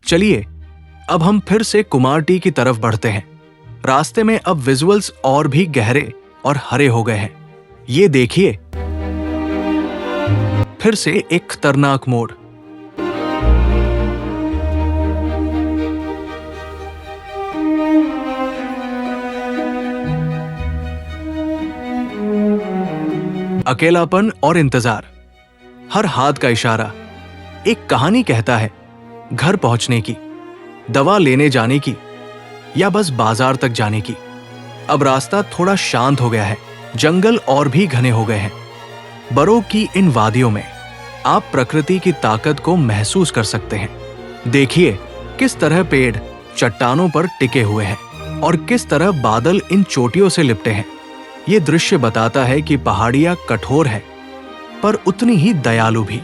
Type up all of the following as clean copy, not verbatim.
चलिए अब हम फिर से कुमारटी की तरफ बढ़ते हैं। रास्ते में अब विजुअल्स और भी गहरे और हरे हो गए हैं। ये देखिए, फिर से एक खतरनाक मोड़। अकेलापन और इंतजार। हर हाथ का इशारा एक कहानी कहता है, घर पहुंचने की, दवा लेने जाने की, या बस बाजार तक जाने की। अब रास्ता थोड़ा शांत हो गया है, जंगल और भी घने हो गए हैं। बर्फ की इन वादियों में आप प्रकृति की ताकत को महसूस कर सकते हैं। देखिए किस तरह पेड़ चट्टानों पर टिके हुए हैं और किस तरह बादल इन चोटियों से लिपटे हैं। ये दृश्य बताता है कि पहाड़ियां कठोर है पर उतनी ही दयालु भी।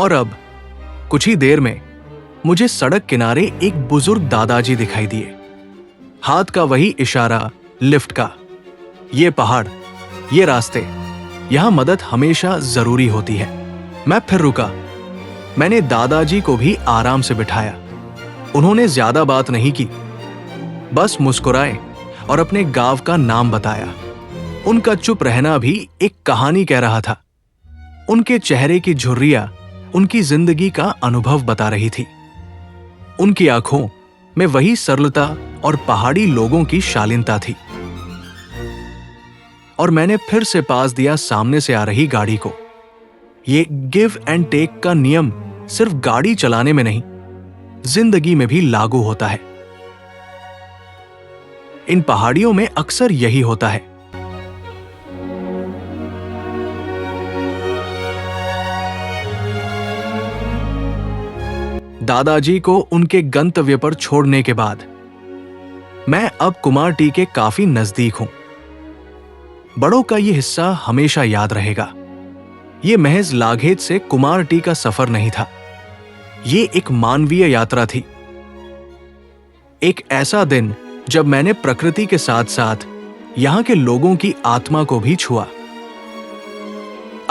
और अब कुछ ही देर में मुझे सड़क किनारे एक बुजुर्ग दादाजी दिखाई दिए। हाथ का वही इशारा लिफ्ट का। ये पहाड़, ये रास्ते, यहां मदद हमेशा जरूरी होती है। मैं फिर रुका। मैंने दादाजी को भी आराम से बिठाया। उन्होंने ज्यादा बात नहीं की, बस मुस्कुराए और अपने गांव का नाम बताया। उनका चुप रहना भी एक कहानी कह रहा था। उनके चेहरे की झुर्रियां उनकी जिंदगी का अनुभव बता रही थी। उनकी आंखों में वही सरलता और पहाड़ी लोगों की शालीनता थी। और मैंने फिर से पास दिया सामने से आ रही गाड़ी को। ये गिव एंड टेक का नियम सिर्फ गाड़ी चलाने में नहीं, जिंदगी में भी लागू होता है। इन पहाड़ियों में अक्सर यही होता है। दादाजी को उनके गंतव्य पर छोड़ने के बाद मैं अब कुमार टी के काफी नजदीक हूं। बड़ों का यह हिस्सा हमेशा याद रहेगा। यह महज लागेज से कुमार टी का सफर नहीं था, यह एक मानवीय यात्रा थी। एक ऐसा दिन जब मैंने प्रकृति के साथ साथ यहां के लोगों की आत्मा को भी छुआ।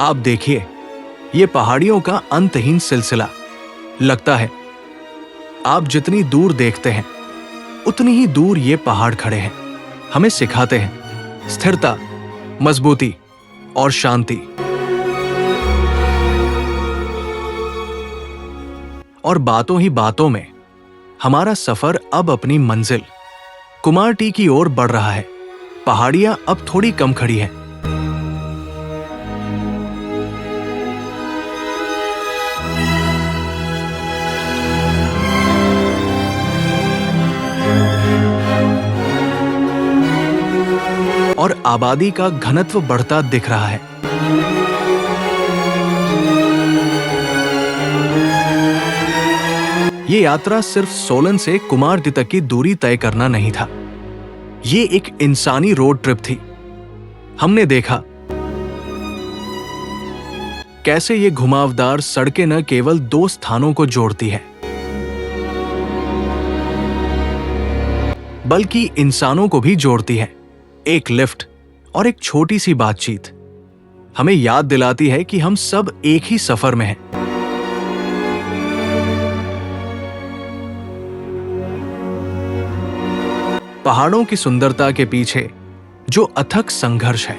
आप देखिए, यह पहाड़ियों का अंतहीन सिलसिला। लगता है आप जितनी दूर देखते हैं उतनी ही दूर ये पहाड़ खड़े हैं। हमें सिखाते हैं स्थिरता, मजबूती और शांति। और बातों ही बातों में हमारा सफर अब अपनी मंजिल कुमार टी की ओर बढ़ रहा है। पहाड़ियां अब थोड़ी कम खड़ी हैं। और आबादी का घनत्व बढ़ता दिख रहा है। ये यात्रा सिर्फ सोलन से कुमार टी तक की दूरी तय करना नहीं था, ये एक इंसानी रोड ट्रिप थी। हमने देखा कैसे ये घुमावदार सड़कें न केवल दो स्थानों को जोड़ती है, बल्कि इंसानों को भी जोड़ती है। एक लिफ्ट और एक छोटी सी बातचीत हमें याद दिलाती है कि हम सब एक ही सफर में हैं। पहाड़ों की सुंदरता के पीछे जो अथक संघर्ष है,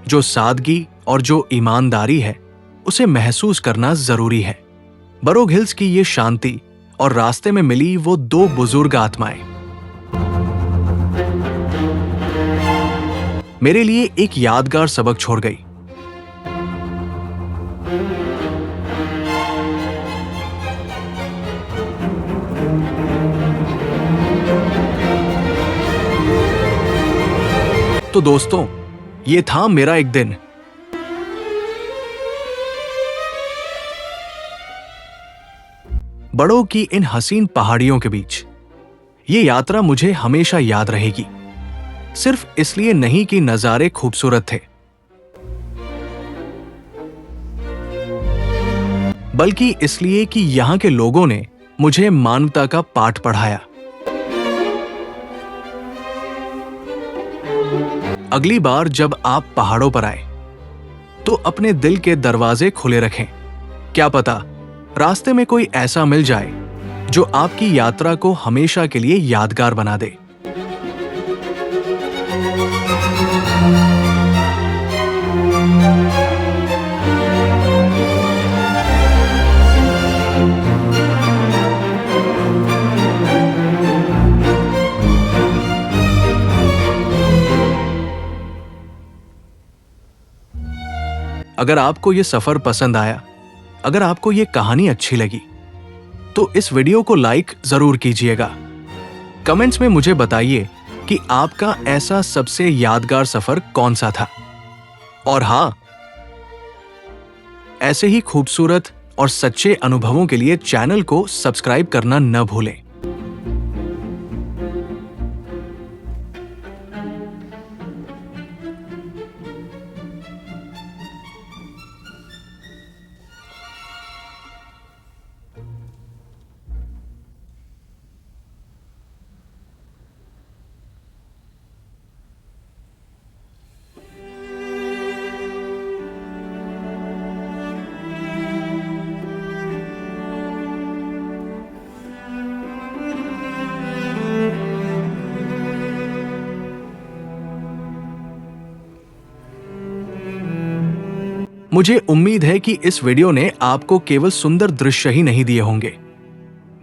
जो सादगी और जो ईमानदारी है, उसे महसूस करना जरूरी है। बरोग हिल्स की ये शांति और रास्ते में मिली वो दो बुजुर्ग आत्माएं मेरे लिए एक यादगार सबक छोड़ गई। तो दोस्तों, ये था मेरा एक दिन। बड़ों की इन हसीन पहाड़ियों के बीच ये यात्रा मुझे हमेशा याद रहेगी। सिर्फ इसलिए नहीं कि नजारे खूबसूरत थे, बल्कि इसलिए कि यहां के लोगों ने मुझे मानवता का पाठ पढ़ाया। अगली बार जब आप पहाड़ों पर आए तो अपने दिल के दरवाजे खुले रखें। क्या पता रास्ते में कोई ऐसा मिल जाए जो आपकी यात्रा को हमेशा के लिए यादगार बना दे। अगर आपको यह सफर पसंद आया, अगर आपको यह कहानी अच्छी लगी, तो इस वीडियो को लाइक जरूर कीजिएगा। कमेंट्स में मुझे बताइए कि आपका ऐसा सबसे यादगार सफर कौन सा था। और हां, ऐसे ही खूबसूरत और सच्चे अनुभवों के लिए चैनल को सब्सक्राइब करना न भूलें। मुझे उम्मीद है कि इस वीडियो ने आपको केवल सुंदर दृश्य ही नहीं दिए होंगे,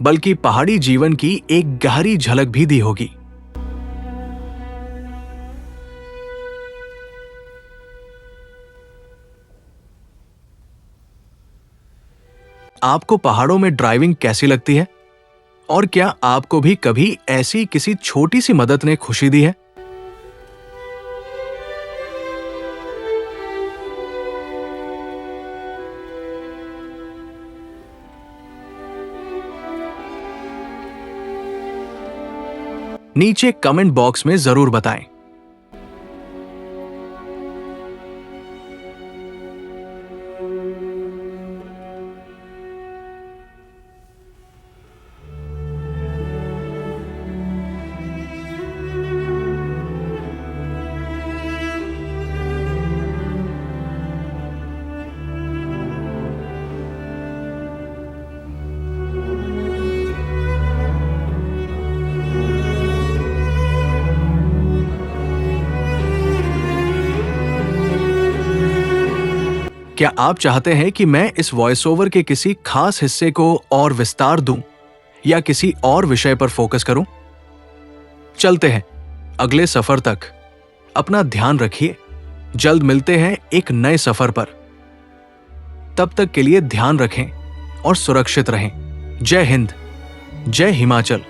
बल्कि पहाड़ी जीवन की एक गहरी झलक भी दी होगी। आपको पहाड़ों में ड्राइविंग कैसी लगती है? और क्या आपको भी कभी ऐसी किसी छोटी सी मदद ने खुशी दी है? नीचे कमेंट बॉक्स में जरूर बताएं। क्या आप चाहते हैं कि मैं इस वॉइस ओवर के किसी खास हिस्से को और विस्तार दूं या किसी और विषय पर फोकस करूं? चलते हैं अगले सफर तक। अपना ध्यान रखिए। जल्द मिलते हैं एक नए सफर पर। तब तक के लिए ध्यान रखें और सुरक्षित रहें। जय हिंद, जय हिमाचल।